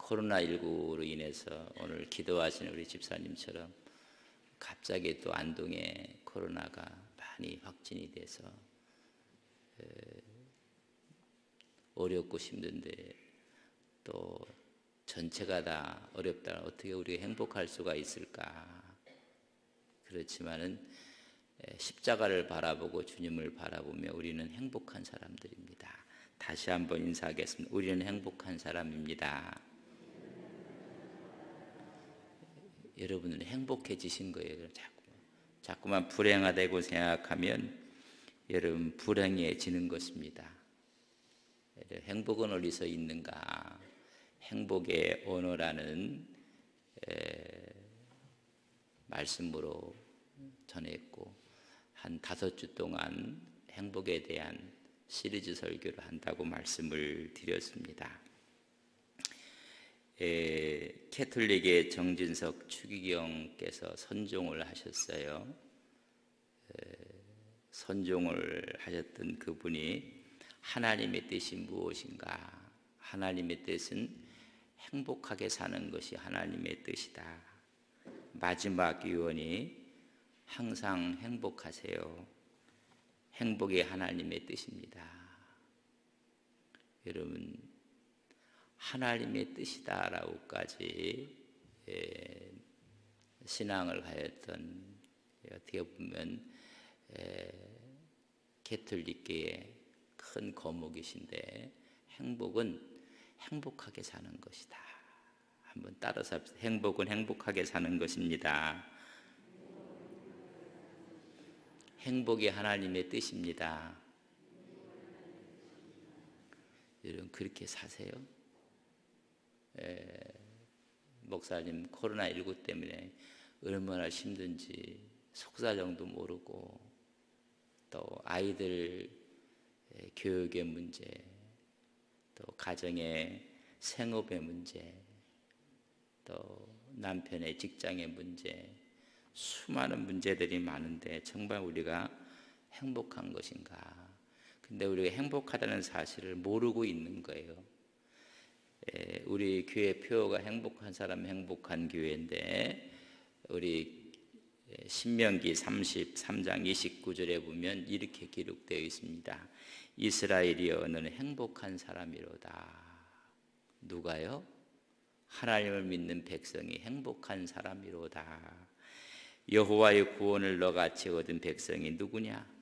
코로나19로 인해서 오늘 기도하시는 우리 집사님처럼 갑자기 또 안동에 코로나가 많이 확진이 돼서 어렵고 힘든데 또 전체가 다 어렵다. 어떻게 우리가 행복할 수가 있을까? 그렇지만은 십자가를 바라보고 주님을 바라보며 우리는 행복한 사람들입니다. 다시 한번 인사하겠습니다. 우리는 행복한 사람입니다. 여러분은 행복해지신 거예요. 자꾸만 불행하다고 생각하면 여러분 불행해지는 것입니다. 행복은 어디서 있는가? 행복의 언어라는 말씀으로 전했고 한 5주 동안 행복에 대한 시리즈 설교를 한다고 말씀을 드렸습니다. 캐톨릭의 정진석 추기경께서 선종을 하셨어요. 선종을 하셨던 그분이 하나님의 뜻이 무엇인가? 하나님의 뜻은 행복하게 사는 것이 하나님의 뜻이다. 마지막 유언이 항상 행복하세요. 행복이 하나님의 뜻입니다. 여러분, 하나님의 뜻이다라고까지 신앙을 하였던 어떻게 보면 캐톨릭계의 큰 거목이신데 행복은 행복하게 사는 것이다. 한번 따라서 합시다. 행복은 행복하게 사는 것입니다. 행복이 하나님의 뜻입니다. 여러분 그렇게 사세요? 목사님 코로나19 때문에 얼마나 힘든지 속사정도 모르고 또 아이들 교육의 문제 또 가정의 생업의 문제 또 남편의 직장의 문제 수많은 문제들이 많은데 정말 우리가 행복한 것인가? 근데 우리가 행복하다는 사실을 모르고 있는 거예요. 우리 교회 표어가 행복한 사람 행복한 교회인데 우리 신명기 33장 29절에 보면 이렇게 기록되어 있습니다. 이스라엘이여 너는 행복한 사람이로다. 누가요? 하나님을 믿는 백성이 행복한 사람이로다. 여호와의 구원을 너같이 얻은 백성이 누구냐?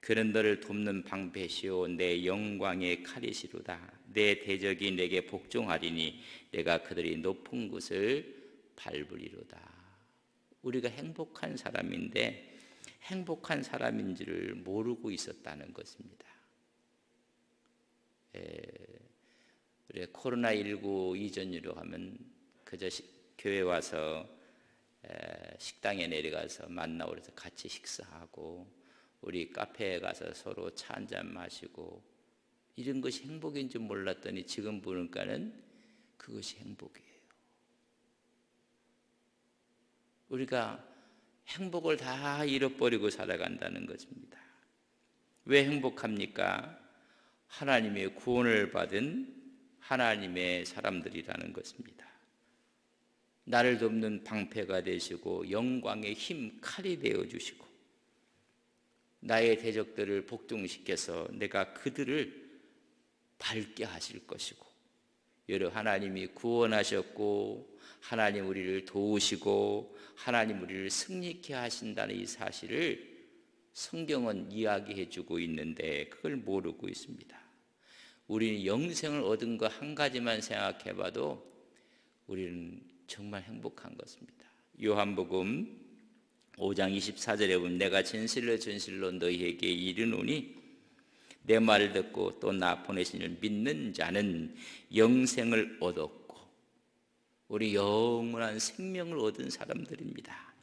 그는 너를 돕는 방패시오 내 영광의 칼이시로다. 내 대적이 내게 복종하리니 내가 그들이 높은 곳을 밟으리로다. 우리가 행복한 사람인데 행복한 사람인지를 모르고 있었다는 것입니다. 코로나19 이전으로 하면 그저 교회 와서 식당에 내려가서 만나고 그래서 같이 식사하고 우리 카페에 가서 서로 차 한잔 마시고 이런 것이 행복인 줄 몰랐더니 지금 보니까는 그것이 행복이에요. 우리가 행복을 다 잃어버리고 살아간다는 것입니다. 왜 행복합니까? 하나님의 구원을 받은 하나님의 사람들이라는 것입니다. 나를 돕는 방패가 되시고 영광의 힘 칼이 되어주시고 나의 대적들을 복종시켜서 내가 그들을 밟게 하실 것이고 여러분 하나님이 구원하셨고 하나님 우리를 도우시고 하나님 우리를 승리케 하신다는 이 사실을 성경은 이야기해 주고 있는데 그걸 모르고 있습니다. 우리는 영생을 얻은 거 한 가지만 생각해 봐도 우리는 정말 행복한 것입니다. 요한복음 5장 24절에 보면 내가 진실로 진실로 너희에게 이르노니 내 말을 듣고 또 나 보내신 이를 믿는 자는 영생을 얻었고 우리 영원한 생명을 얻은 사람들입니다.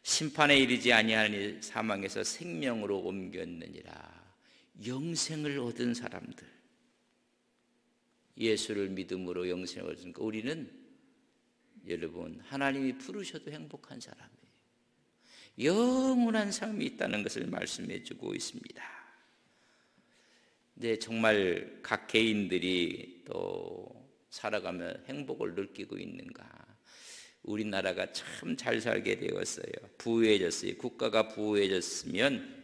심판에 이르지 아니하니 사망에서 생명으로 옮겼느니라. 영생을 얻은 사람들, 예수를 믿음으로 영생을 얻으니까 우리는 여러분 하나님이 부르셔도 행복한 사람이에요. 영원한 삶이 있다는 것을 말씀해 주고 있습니다. 근데 정말 각 개인들이 또 살아가며 행복을 느끼고 있는가? 우리나라가 참 잘 살게 되었어요. 부유해졌어요. 국가가 부유해졌으면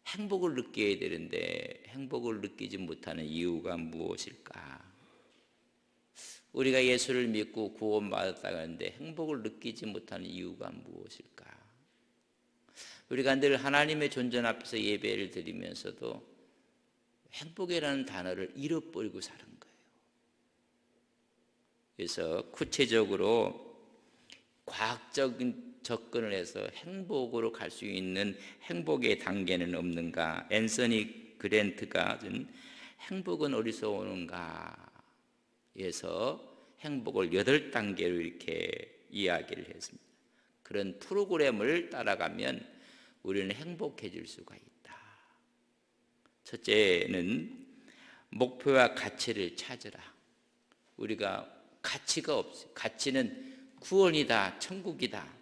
행복을 느껴야 되는데 행복을 느끼지 못하는 이유가 무엇일까? 우리가 예수를 믿고 구원받았다고 하는데 행복을 느끼지 못하는 이유가 무엇일까? 우리가 늘 하나님의 존전 앞에서 예배를 드리면서도 행복이라는 단어를 잃어버리고 사는 거예요. 그래서 구체적으로 과학적인 접근을 해서 행복으로 갈 수 있는 행복의 단계는 없는가? 앤서니 그랜트가 준 행복은 어디서 오는가? 에서 행복을 8단계로 이렇게 이야기를 했습니다. 그런 프로그램을 따라가면 우리는 행복해질 수가 있다. 첫째는 목표와 가치를 찾으라. 우리가 가치가 없어요. 가치는 구원이다, 천국이다.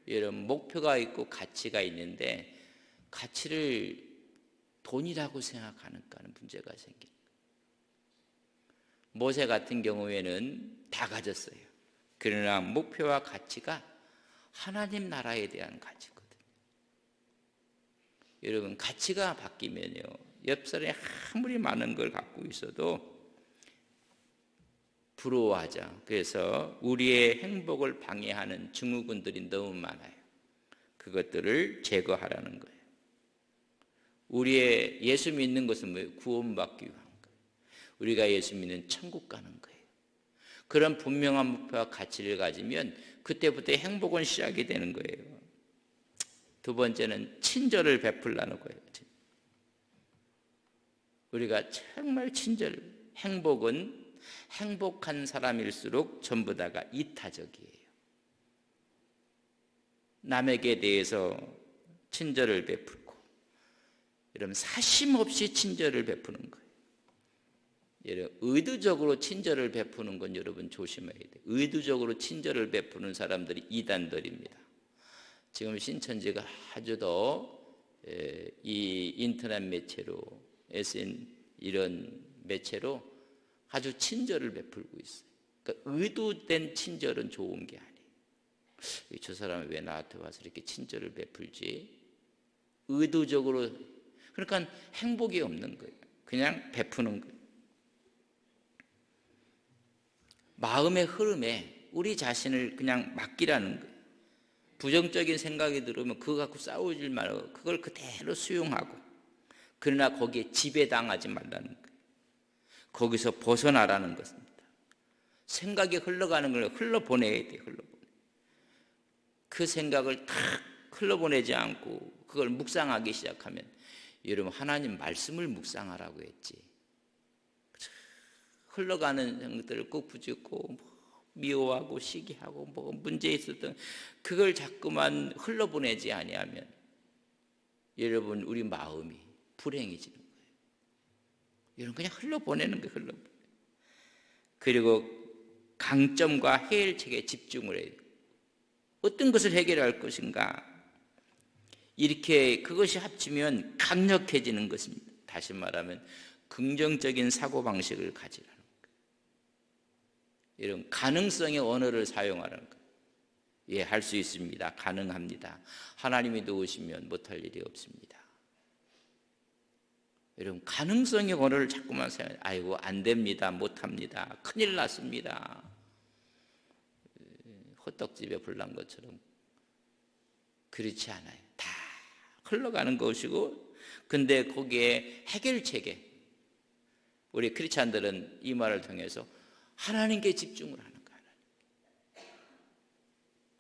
이런 목표가 있고 가치가 있는데 가치를 돈이라고 생각하니까 문제가 생깁니다. 모세 같은 경우에는 다 가졌어요. 그러나 목표와 가치가 하나님 나라에 대한 가치거든요. 여러분, 가치가 바뀌면요, 옆 사람이 아무리 많은 걸 갖고 있어도 부러워하죠. 그래서 우리의 행복을 방해하는 증후군들이 너무 많아요. 그것들을 제거하라는 거예요. 우리의 예수 믿는 것은 뭐예요? 구원받기 위한 거예요. 우리가 예수 믿는 천국 가는 거예요. 그런 분명한 목표와 가치를 가지면 그때부터 행복은 시작이 되는 거예요. 두 번째는 친절을 베풀라는 거예요. 우리가 정말 행복은 행복한 사람일수록 전부 다가 이타적이에요. 남에게 대해서 친절을 베풀고, 여러분, 사심 없이 친절을 베푸는 거예요. 여러분, 의도적으로 친절을 베푸는 건 여러분 조심해야 돼요. 의도적으로 친절을 베푸는 사람들이 이단들입니다. 지금 신천지가 아주 더 이 인터넷 매체로, SN 이런 매체로 아주 친절을 베풀고 있어요. 그러니까 의도된 친절은 좋은 게 아니에요. 저 사람이 왜 나한테 와서 이렇게 친절을 베풀지? 의도적으로. 그러니까 행복이 없는 거예요. 그냥 베푸는 거예요. 마음의 흐름에 우리 자신을 그냥 맡기라는 거예요. 부정적인 생각이 들으면 그거 갖고 싸우지 말고 그걸 그대로 수용하고, 그러나 거기에 지배당하지 말라는 거예요. 거기서 벗어나라는 것입니다. 생각이 흘러가는 걸 흘러보내야 돼요. 그 생각을 탁 흘러보내지 않고 그걸 묵상하기 시작하면, 여러분, 하나님 말씀을 묵상하라고 했지, 흘러가는 생각들을 꼭 붙잡고 미워하고 시기하고 뭐 문제 있었던 그걸 자꾸만 흘러보내지 아니하면 여러분, 우리 마음이 불행해지는 거예요. 여러분, 그냥 흘러보내는 거예요. 흘러보내. 그리고 강점과 해결책에 집중을 해요. 어떤 것을 해결할 것인가, 이렇게 그것이 합치면 강력해지는 것입니다. 다시 말하면 긍정적인 사고방식을 가지라는 거예요. 이런 가능성의 언어를 사용하라는 거예요. 예, 할 수 있습니다. 가능합니다. 하나님이 도우시면 못할 일이 없습니다. 여러분, 가능성의 언어를 자꾸만 사용해요. 아이고, 안 됩니다. 못합니다. 큰일 났습니다. 호떡집에 불난 것처럼. 그렇지 않아요. 다 흘러가는 것이고, 근데 거기에 해결책에 우리 크리스찬들은 이 말을 통해서 하나님께 집중을 하는 거예요.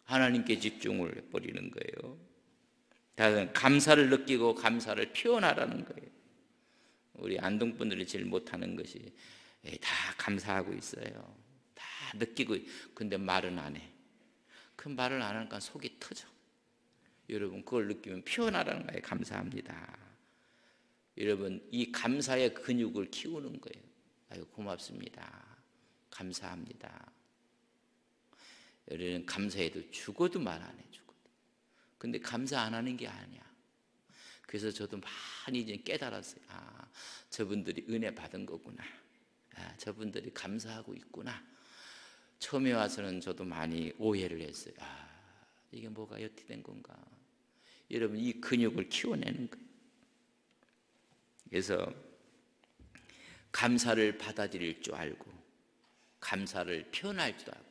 하나님께 집중을 해버리는 거예요. 다른 감사를 느끼고 감사를 표현하라는 거예요. 우리 안동분들이 제일 못하는 것이 다 감사하고 있어요. 다 느끼고, 근데 말은 안 해. 그 말을 안 하니까 속이 터져. 여러분, 그걸 느끼면 표현하라는 거예요. 감사합니다. 여러분, 이 감사의 근육을 키우는 거예요. 아유, 고맙습니다. 감사합니다. 여러분, 감사해도 죽어도 말 안 해. 죽어도. 근데 감사 안 하는 게 아니야. 그래서 저도 많이 이제 깨달았어요. 아, 저분들이 은혜 받은 거구나. 아, 저분들이 감사하고 있구나. 처음에 와서는 저도 많이 오해를 했어요. 이게 뭐가 어떻게 된 건가. 여러분, 이 근육을 키워내는 거예요. 그래서 감사를 받아들일 줄 알고 감사를 표현할 줄 알고,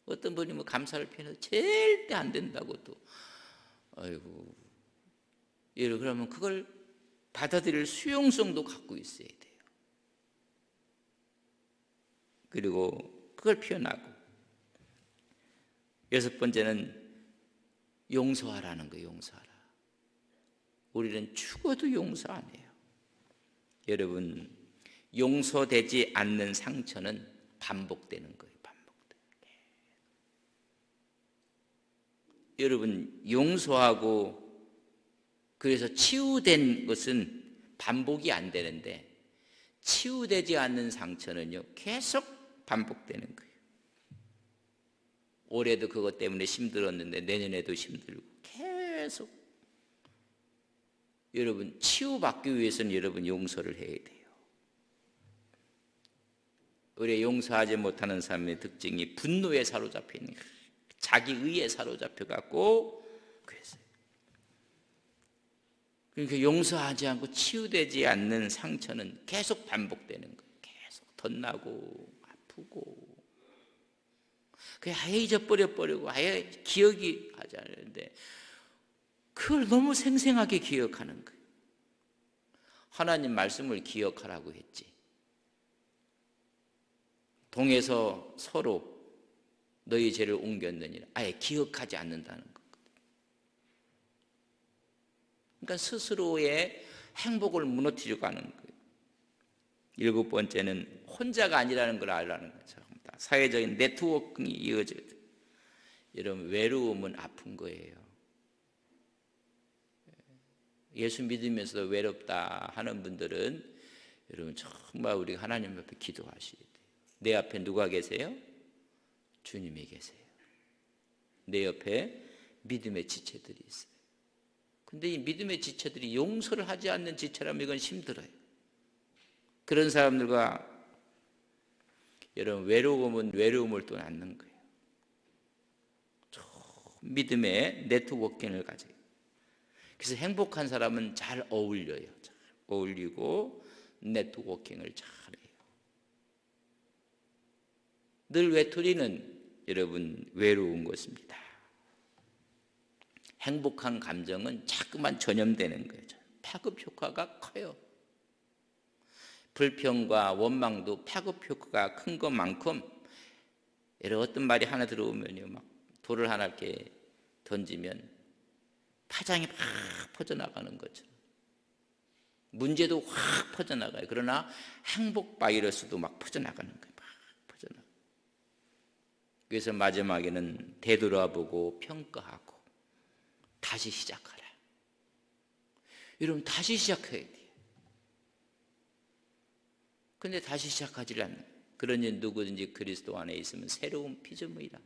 어떤 분이 뭐 감사를 표현해도 절대 안 된다고 또, 아이고, 그러면 그걸 받아들일 수용성도 갖고 있어야 돼요. 그리고 그걸 표현하고, 여섯 번째는 용서하라는 거예요. 용서하라. 우리는 죽어도 용서 안 해요. 여러분, 용서되지 않는 상처는 반복되는 거예요. 여러분, 용서하고 그래서 치유된 것은 반복이 안 되는데, 치유되지 않는 상처는요 계속 반복되는 거예요. 올해도 그것 때문에 힘들었는데 내년에도 힘들고 계속. 여러분, 치유받기 위해서는 여러분 용서를 해야 돼요. 우리 용서하지 못하는 사람의 특징이 분노에 사로잡혀 있는 거예요. 자기 의에 사로잡혀 갖고 그랬어요. 그러니까 용서하지 않고 치유되지 않는 상처는 계속 반복되는 거예요. 계속 덧나고 아프고. 그게 아예 잊어버려버리고 아예 기억이 하지 않는데, 그걸 너무 생생하게 기억하는 거예요. 하나님 말씀을 기억하라고 했지. 동에서 서로 너희 죄를 옮겼느니라. 아예 기억하지 않는다는 것. 그러니까 스스로의 행복을 무너뜨리고 가는 거예요. 일곱 번째는 혼자가 아니라는 걸 알라는 거죠. 사회적인 네트워킹이 이어져야 돼요. 여러분, 외로움은 아픈 거예요. 예수 믿으면서도 외롭다 하는 분들은 여러분 정말 우리가 하나님 앞에 기도하셔야 돼요. 내 앞에 누가 계세요? 주님이 계세요. 내 옆에 믿음의 지체들이 있어요. 근데 이 믿음의 지체들이 용서를 하지 않는 지체라면 이건 힘들어요. 그런 사람들과 여러분, 외로움은 외로움을 또 낳는 거예요. 믿음의 네트워킹을 가져요. 그래서 행복한 사람은 잘 어울려요. 잘 어울리고 네트워킹을 잘해요. 늘 외톨이는 여러분 외로운 것입니다. 행복한 감정은 자꾸만 전염되는 거예요. 파급 효과가 커요. 불평과 원망도 파급 효과가 큰 것만큼, 여러 어떤 말이 하나 들어오면요, 막 돌을 하나 이렇게 던지면 파장이 막 퍼져나가는 것처럼 문제도 확 퍼져나가요. 그러나 행복 바이러스도 막 퍼져나가는 거예요. 막 퍼져나가. 그래서 마지막에는 되돌아보고 평가하고 다시 시작하라. 여러분, 다시 시작해야 돼요. 근데 다시 시작하지 않는, 그러니 누구든지 그리스도 안에 있으면 새로운 피조물이라.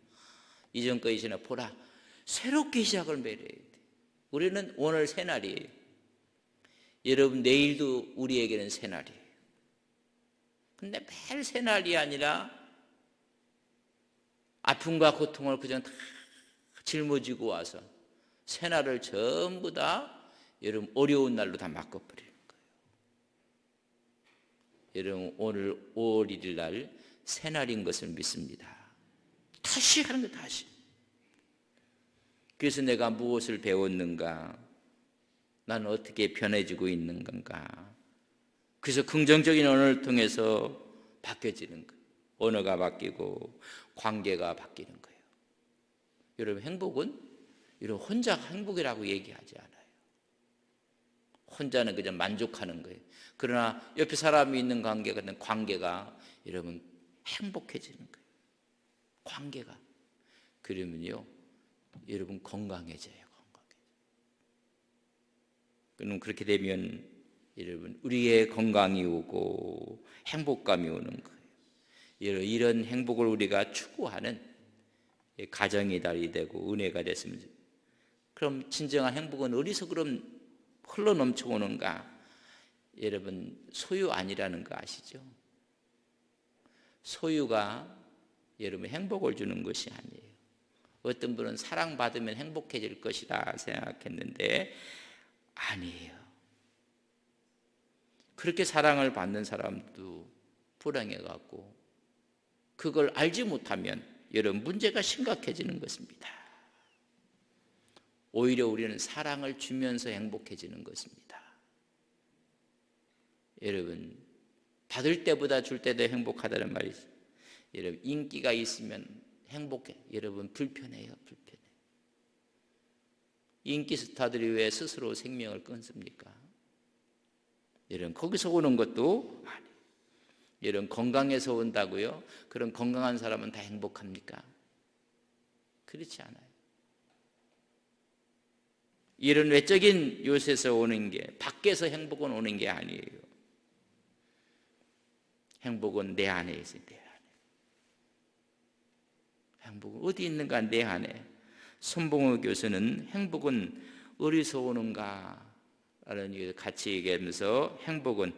이전 것이나 보라, 새롭게 시작을 매일 해야 돼요. 우리는 오늘 새날이에요. 여러분, 내일도 우리에게는 새날이에요. 근데 매일 새날이 아니라 아픔과 고통을 그냥 다 짊어지고 와서 새날을 전부 다 여러분 어려운 날로 다 바꿔버리는 거예요. 여러분, 오늘 5월 1일 날 새날인 것을 믿습니다. 다시 하는 거, 다시. 그래서 내가 무엇을 배웠는가? 나는 어떻게 변해지고 있는 건가? 그래서 긍정적인 언어를 통해서 바뀌어지는 거예요. 언어가 바뀌고 관계가 바뀌는 거예요. 여러분, 행복은 여러분 혼자 행복이라고 얘기하지 않아요. 혼자는 그냥 만족하는 거예요. 그러나 옆에 사람이 있는 관계가 여러분 행복해지는 거예요. 관계가. 그러면요, 여러분 건강해져요. 그럼 그렇게 되면 여러분 우리의 건강이 오고 행복감이 오는 거예요. 이런 행복을 우리가 추구하는 가정의 달이 되고 은혜가 됐으면. 그럼 진정한 행복은 어디서 그럼 흘러 넘쳐오는가? 여러분, 소유 아니라는 거 아시죠? 소유가 여러분 행복을 주는 것이 아니에요. 어떤 분은 사랑받으면 행복해질 것이라 생각했는데 아니에요. 그렇게 사랑을 받는 사람도 불행해갖고 그걸 알지 못하면 여러분 문제가 심각해지는 것입니다. 오히려 우리는 사랑을 주면서 행복해지는 것입니다. 여러분 받을 때보다 줄 때도 행복하다는 말이 있어요. 여러분 인기가 있으면 행복해. 여러분 불편해요. 인기 스타들이 왜 스스로 생명을 끊습니까? 여러분 거기서 오는 것도 아니에요. 여러분 건강에서 온다고요? 그런 건강한 사람은 다 행복합니까? 그렇지 않아요. 이런 외적인 요소에서 오는 게, 밖에서 행복은 오는 게 아니에요. 행복은 내 안에 있어요. 내 안에. 행복은 어디 있는가? 내 안에. 손봉호 교수는 행복은 어디서 오는가? 라는 얘기를 같이 얘기하면서 행복은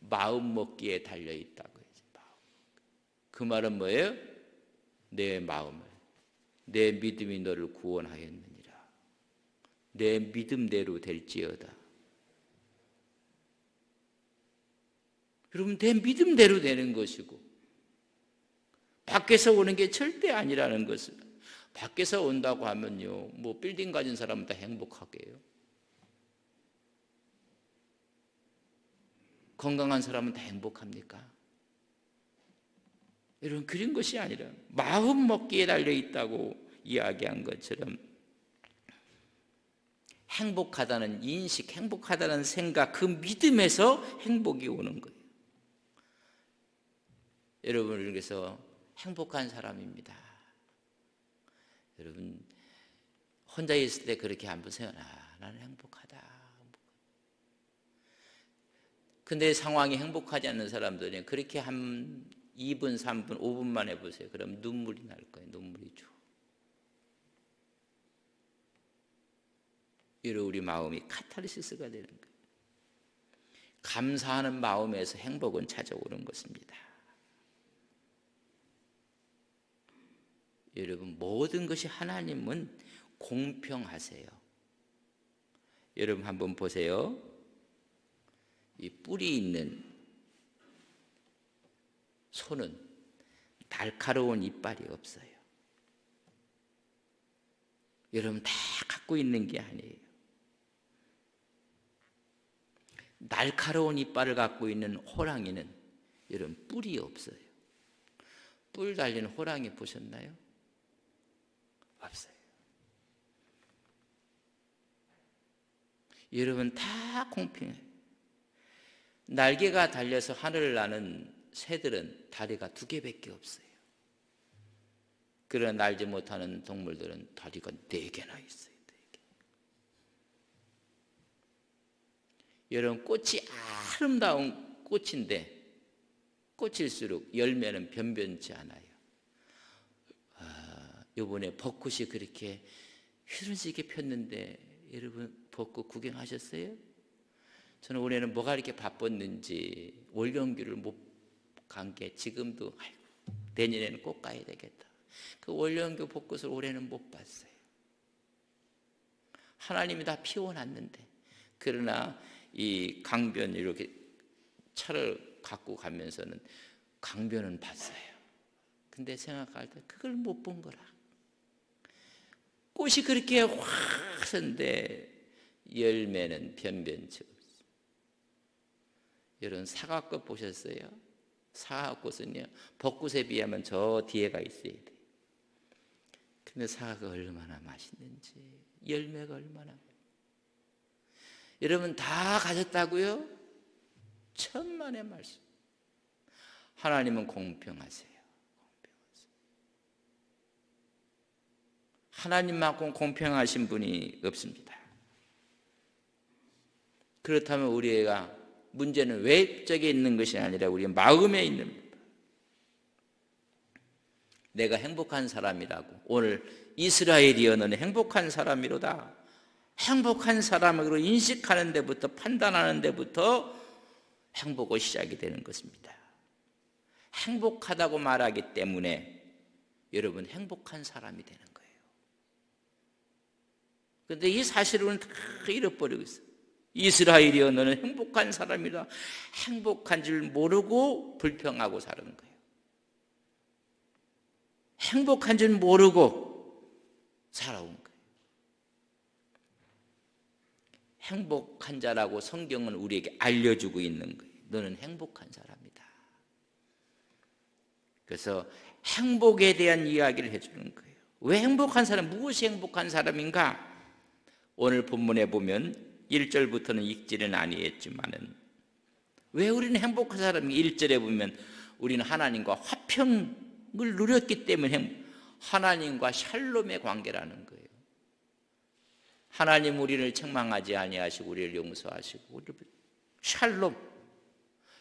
마음 먹기에 달려있다고 해요. 그 말은 뭐예요? 내 마음을, 내 믿음이 너를 구원하였느니라. 내 믿음대로 될지어다. 여러분 내 믿음대로 되는 것이고 밖에서 오는 게 절대 아니라는 것을. 밖에서 온다고 하면요, 뭐 빌딩 가진 사람은 다 행복하게요. 건강한 사람은 다 행복합니까? 여러분 그런 것이 아니라 마음 먹기에 달려있다고 이야기한 것처럼 행복하다는 인식, 행복하다는 생각, 그 믿음에서 행복이 오는 거예요. 여러분을 위해서 행복한 사람입니다. 여러분 혼자 있을 때 그렇게 한번 생각해. 나는 행복하다. 근데 상황이 행복하지 않는 사람들은 그렇게 한 2분, 3분, 5분만 해보세요. 그럼 눈물이 날 거예요. 눈물이 쭉. 이로 우리 마음이 카타르시스가 되는 거예요. 감사하는 마음에서 행복은 찾아오는 것입니다. 여러분 모든 것이 하나님은 공평하세요. 여러분 한번 보세요. 이 뿔이 있는 소는 날카로운 이빨이 없어요. 여러분 다 갖고 있는 게 아니에요. 날카로운 이빨을 갖고 있는 호랑이는 여러분 뿔이 없어요. 뿔 달린 호랑이 보셨나요? 없어요. 여러분 다 공평해요. 날개가 달려서 하늘을 나는 새들은 다리가 2개밖에 없어요. 그러나 날지 못하는 동물들은 다리가 4개나 있어요. 4개. 여러분 꽃이 아름다운 꽃인데 꽃일수록 열매는 변변치 않아요. 이번에 벚꽃이 그렇게 흐르지게 폈는데 여러분 벚꽃 구경하셨어요? 저는 올해는 뭐가 이렇게 바빴는지 월경교를 못 간 게 지금도 아이고, 내년에는 꼭 가야 되겠다. 그 월경교 벚꽃을 올해는 못 봤어요. 하나님이 다 피워놨는데 그러나 이 강변 이렇게 차를 갖고 가면서는 강변은 봤어요. 근데 생각할 때 그걸 못 본 거라. 꽃이 그렇게 화선데 열매는 변변치 없어요. 여러분 사과꽃 보셨어요? 사과꽃은요 벚꽃에 비하면 저 뒤에가 있어야 돼요. 근데 사과가 얼마나 맛있는지, 열매가 얼마나. 여러분 다 가졌다고요? 천만의 말씀. 하나님은 공평하세요. 하나님만큼 공평하신 분이 없습니다. 그렇다면 우리가 문제는 외적에 있는 것이 아니라 우리 마음에 있는 겁니다. 내가 행복한 사람이라고. 오늘 이스라엘이여 너는 행복한 사람이로다. 행복한 사람으로 인식하는 데부터 판단하는 데부터 행복은 시작이 되는 것입니다. 행복하다고 말하기 때문에 여러분 행복한 사람이 되는 거예요. 그런데 이 사실은 다 잃어버리고 있어요. 이스라엘이여 너는 행복한 사람이라 행복한 줄 모르고 불평하고 사는 거예요. 행복한 줄 모르고 살아온 거예요. 행복한 자라고 성경은 우리에게 알려주고 있는 거예요. 너는 행복한 사람이다. 그래서 행복에 대한 이야기를 해주는 거예요. 왜 행복한 사람, 무엇이 행복한 사람인가? 오늘 본문에 보면 1절부터는 읽지는 아니했지만은 왜 우리는 행복한 사람이 1절에 보면 우리는 하나님과 화평을 누렸기 때문에 하나님과 샬롬의 관계라는 거예요. 하나님 우리를 책망하지 아니하시고 우리를 용서하시고 우리를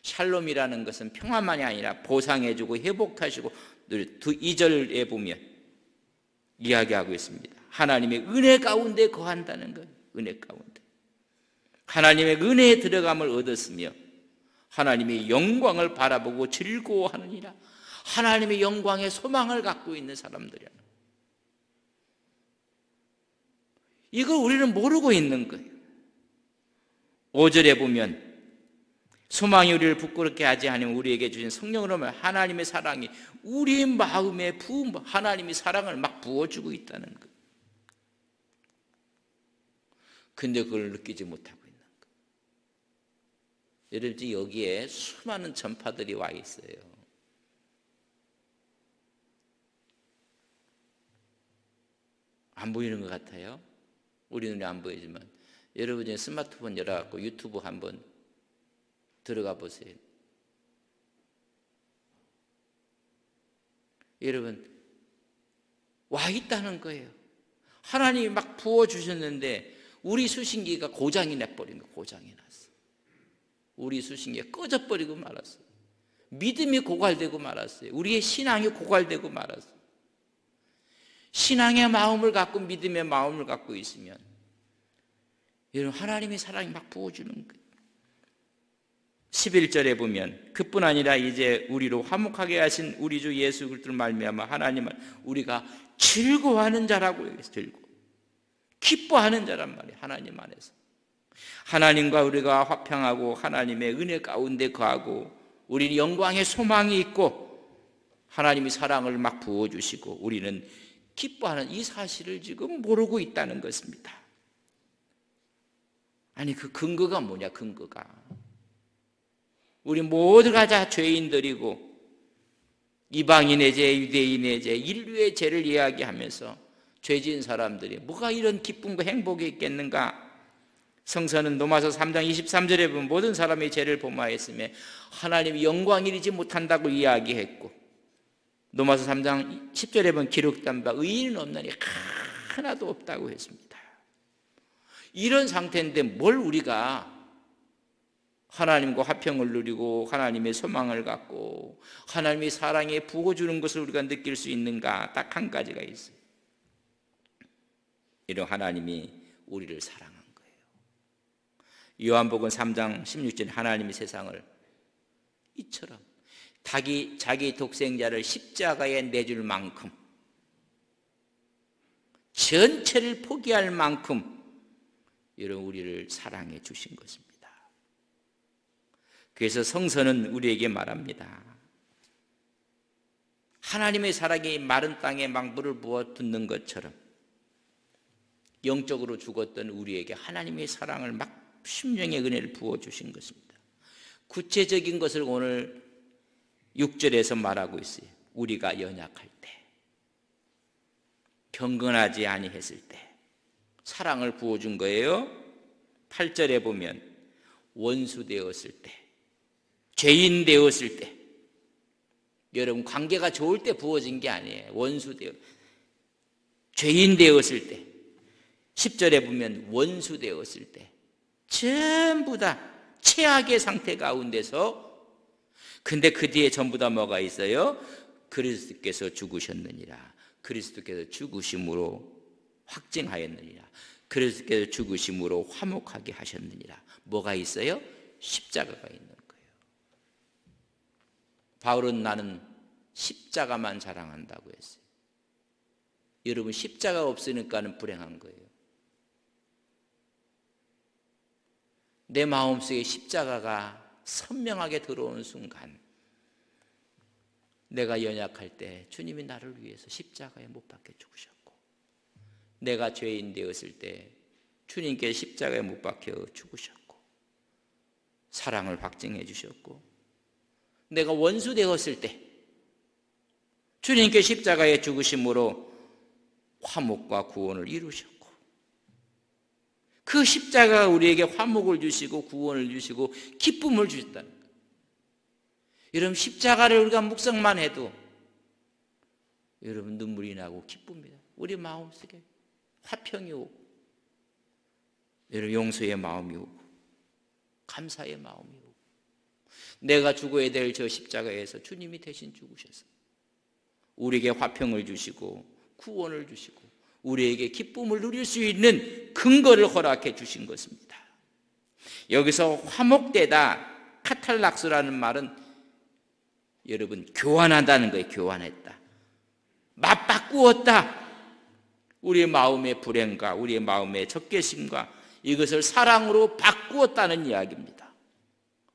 샬롬이라는 것은 평화만이 아니라 보상해주고 회복하시고 2절에 보면 이야기하고 있습니다. 하나님의 은혜 가운데 거한다는 거예요. 은혜 가운데 하나님의 은혜에 들어감을 얻었으며 하나님의 영광을 바라보고 즐거워하느니라. 하나님의 영광의 소망을 갖고 있는 사람들이야. 이걸 우리는 모르고 있는 거예요. 5절에 보면 소망이 우리를 부끄럽게 하지 않으면 우리에게 주신 성령으로 말하면 하나님의 사랑이 우리 마음에 부은 하나님이 사랑을 막 부어주고 있다는 거예요. 근데 그걸 느끼지 못하고 있는 거예요. 여러분 여기에 수많은 전파들이 와 있어요. 안 보이는 것 같아요. 우리 눈에 안 보이지만 여러분이 스마트폰 열어갖고 유튜브 한번 들어가 보세요. 여러분 와 있다는 거예요. 하나님이 막 부어주셨는데 우리 수신기가 고장이 나버린 거예요. 고장이 났어. 우리 수신기가 꺼져버리고 말았어요. 믿음이 고갈되고 말았어요. 우리의 신앙이 고갈되고 말았어요. 신앙의 마음을 갖고 믿음의 마음을 갖고 있으면 여러분 하나님의 사랑이 막 부어주는 거예요. 11절에 보면 그뿐 아니라 이제 우리로 화목하게 하신 우리 주 예수 그리스도를 말미암아 하나님을 우리가 즐거워하는 자라고 얘기했어요. 기뻐하는 자란 말이에요. 하나님 안에서 하나님과 우리가 화평하고 하나님의 은혜 가운데 거하고 우리는 영광의 소망이 있고 하나님이 사랑을 막 부어주시고 우리는 기뻐하는 이 사실을 지금 모르고 있다는 것입니다. 아니 그 근거가 뭐냐? 근거가 우리 모두가 다 죄인들이고 이방인의 죄, 유대인의 죄, 인류의 죄를 이야기하면서 죄지은 사람들이 뭐가 이런 기쁨과 행복이 있겠는가? 성서는 로마서 3장 23절에 보면 모든 사람의 죄를 범하였으며 하나님이 영광을 이루지 못한다고 이야기했고 로마서 3장 10절에 보면 기록된 바 의인은 없나니 하나도 없다고 했습니다. 이런 상태인데 뭘 우리가 하나님과 화평을 누리고 하나님의 소망을 갖고 하나님의 사랑에 부어주는 것을 우리가 느낄 수 있는가? 딱 한 가지가 있어요. 이런 하나님이 우리를 사랑한 거예요. 요한복음 3장 16절에 하나님이 세상을 이처럼 자기 독생자를 십자가에 내줄 만큼 전체를 포기할 만큼 여러분 우리를 사랑해 주신 것입니다. 그래서 성서는 우리에게 말합니다. 하나님의 사랑이 마른 땅에 막 물을 부어 붓는 것처럼 영적으로 죽었던 우리에게 하나님의 사랑을 막 심령의 은혜를 부어주신 것입니다. 구체적인 것을 오늘 6절에서 말하고 있어요. 우리가 연약할 때, 경건하지 아니했을 때 사랑을 부어준 거예요. 8절에 보면 원수 되었을 때, 죄인 되었을 때, 여러분 관계가 좋을 때 부어진 게 아니에요. 원수 되어 죄인 되었을 때, 10절에 보면 원수 되었을 때 전부 다 최악의 상태 가운데서 근데 그 뒤에 전부 다 뭐가 있어요? 그리스도께서 죽으셨느니라. 그리스도께서 죽으심으로 확증하였느니라. 그리스도께서 죽으심으로 화목하게 하셨느니라. 뭐가 있어요? 십자가가 있는 거예요. 바울은 나는 십자가만 자랑한다고 했어요. 여러분, 십자가가 없으니까는 불행한 거예요. 내 마음속에 십자가가 선명하게 들어오는 순간, 내가 연약할 때 주님이 나를 위해서 십자가에 못 박혀 죽으셨고, 내가 죄인 되었을 때 주님께 십자가에 못 박혀 죽으셨고, 사랑을 확증해 주셨고, 내가 원수 되었을 때 주님께 십자가에 죽으심으로 화목과 구원을 이루셨고, 그 십자가가 우리에게 화목을 주시고 구원을 주시고 기쁨을 주셨다는 거예요. 여러분, 십자가를 우리가 묵상만 해도 여러분 눈물이 나고 기쁩니다. 우리 마음속에 화평이 오고, 여러분 용서의 마음이 오고 감사의 마음이 오고, 내가 죽어야 될 저 십자가에서 주님이 대신 죽으셔서 우리에게 화평을 주시고 구원을 주시고 우리에게 기쁨을 누릴 수 있는 근거를 허락해 주신 것입니다. 여기서 화목되다, 카탈락스라는 말은 여러분 교환한다는 거예요. 교환했다, 맞바꾸었다. 우리의 마음의 불행과 우리의 마음의 적개심과 이것을 사랑으로 바꾸었다는 이야기입니다.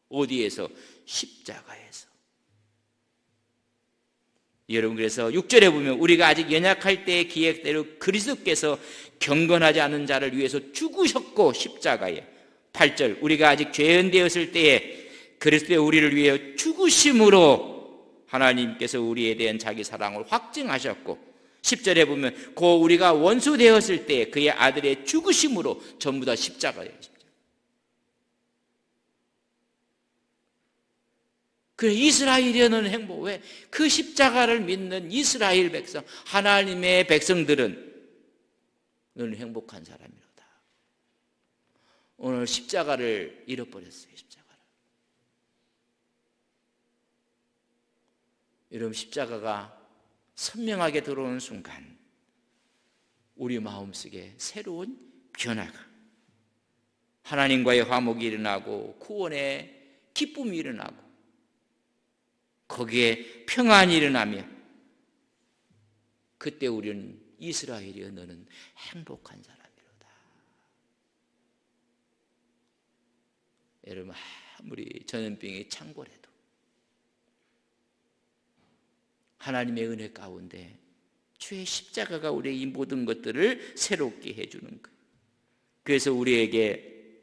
어디에서? 십자가에서. 여러분, 그래서 6절에 보면 우리가 아직 연약할 때의 기획대로 그리스도께서 경건하지 않은 자를 위해서 죽으셨고 십자가에. 8절, 우리가 아직 죄인 되었을 때에 그리스도의 우리를 위해 죽으심으로 하나님께서 우리에 대한 자기 사랑을 확증하셨고, 10절에 보면 고 우리가 원수 되었을 때 그의 아들의 죽으심으로 전부 다 십자가예요. 그래, 이스라엘에는 행복. 왜? 그 십자가를 믿는 이스라엘 백성, 하나님의 백성들은 너는 행복한 사람이로다. 오늘 십자가를 잃어버렸어요. 십자가를. 여러분, 십자가가 선명하게 들어오는 순간 우리 마음속에 새로운 변화가, 하나님과의 화목이 일어나고 구원의 기쁨이 일어나고 거기에 평안이 일어나며, 그때 우리는 이스라엘이여 너는 행복한 사람이로다. 여러분, 아무리 전염병이 창궐해도 하나님의 은혜 가운데 주의 십자가가 우리의 이 모든 것들을 새롭게 해주는 거예요. 그래서 우리에게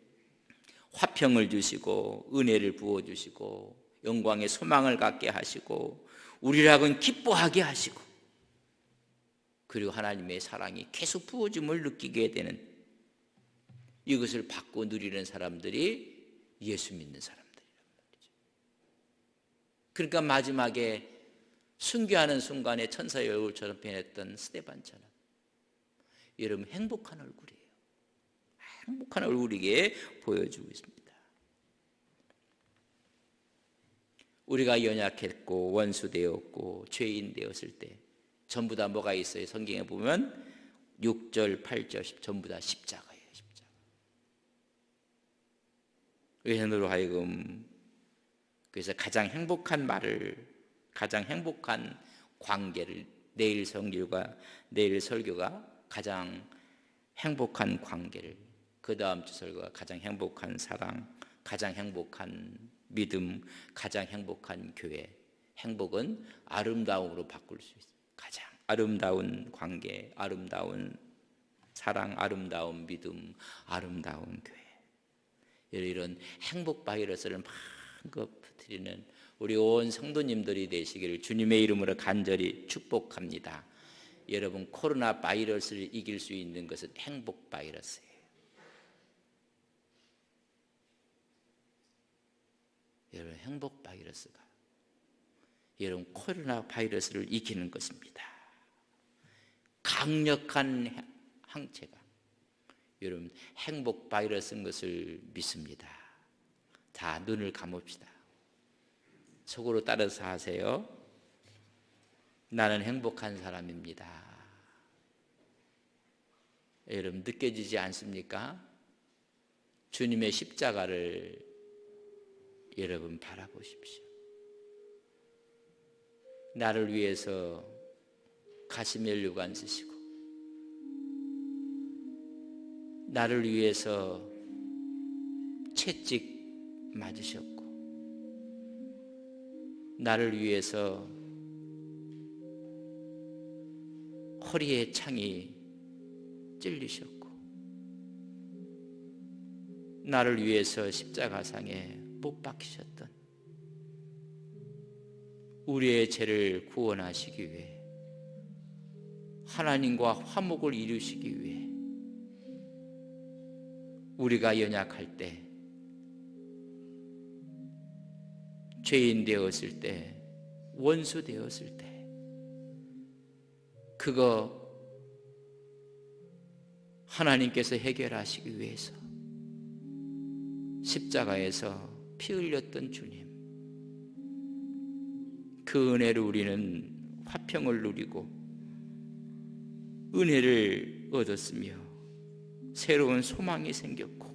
화평을 주시고 은혜를 부어주시고 영광의 소망을 갖게 하시고 우리라고는 기뻐하게 하시고, 그리고 하나님의 사랑이 계속 부어줌을 느끼게 되는, 이것을 받고 누리는 사람들이 예수 믿는 사람들이란 말이죠. 그러니까 마지막에 순교하는 순간에 천사의 얼굴처럼 변했던 스데반처럼 여러분 행복한 얼굴이에요. 행복한 얼굴이게 보여주고 있습니다. 우리가 연약했고 원수되었고 죄인 되었을 때 전부 다 뭐가 있어요? 성경에 보면 6절, 8절, 10 전부 다 십자가예요. 십자가. 의인으로 하여금 그래서 가장 행복한 말을, 가장 행복한 관계를, 내일 설교가 가장 행복한 관계를, 그 다음 주 설교가 가장 행복한 사랑, 가장 행복한 믿음, 가장 행복한 교회. 행복은 아름다움으로 바꿀 수 있어요. 가장 아름다운 관계, 아름다운 사랑, 아름다운 믿음, 아름다운 교회. 이런 행복 바이러스를 마음껏 퍼뜨리는 우리 온 성도님들이 되시기를 주님의 이름으로 간절히 축복합니다. 여러분, 코로나 바이러스를 이길 수 있는 것은 행복 바이러스예요. 여러분, 행복 바이러스가 여러분 코로나 바이러스를 이기는 것입니다. 강력한 항체가 여러분 행복 바이러스인 것을 믿습니다. 다 눈을 감읍시다. 속으로 따라서 하세요. 나는 행복한 사람입니다. 여러분, 느껴지지 않습니까? 주님의 십자가를 여러분 바라보십시오. 나를 위해서 가시멜류관 쓰시고 나를 위해서 채찍 맞으셨고 나를 위해서 허리에 창이 찔리셨고 나를 위해서 십자가상에 못 박히셨던 우리의 죄를 구원하시기 위해 하나님과 화목을 이루시기 위해 우리가 연약할 때 죄인 되었을 때 원수 되었을 때 그거 하나님께서 해결하시기 위해서 십자가에서 피 흘렸던 주님, 그 은혜를 우리는 화평을 누리고 은혜를 얻었으며 새로운 소망이 생겼고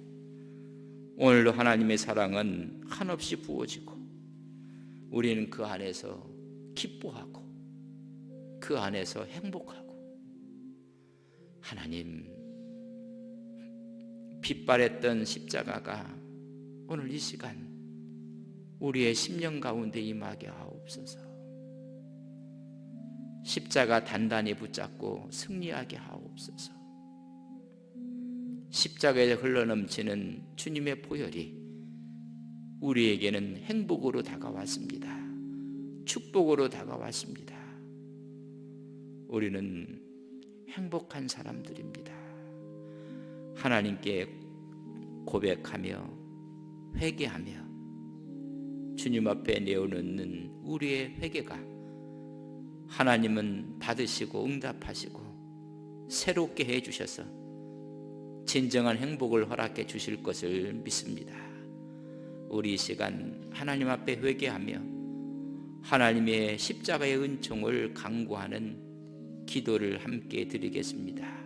오늘도 하나님의 사랑은 한없이 부어지고 우리는 그 안에서 기뻐하고 그 안에서 행복하고 하나님 빛발했던 십자가가 오늘 이 시간 우리의 심령 가운데 임하게 하옵소서. 십자가 단단히 붙잡고 승리하게 하옵소서. 십자가에 흘러넘치는 주님의 보혈이 우리에게는 행복으로 다가왔습니다. 축복으로 다가왔습니다. 우리는 행복한 사람들입니다. 하나님께 고백하며 회개하며 주님 앞에 내어놓는 우리의 회개가 하나님은 받으시고 응답하시고 새롭게 해주셔서 진정한 행복을 허락해 주실 것을 믿습니다. 우리 이 시간 하나님 앞에 회개하며 하나님의 십자가의 은총을 간구하는 기도를 함께 드리겠습니다.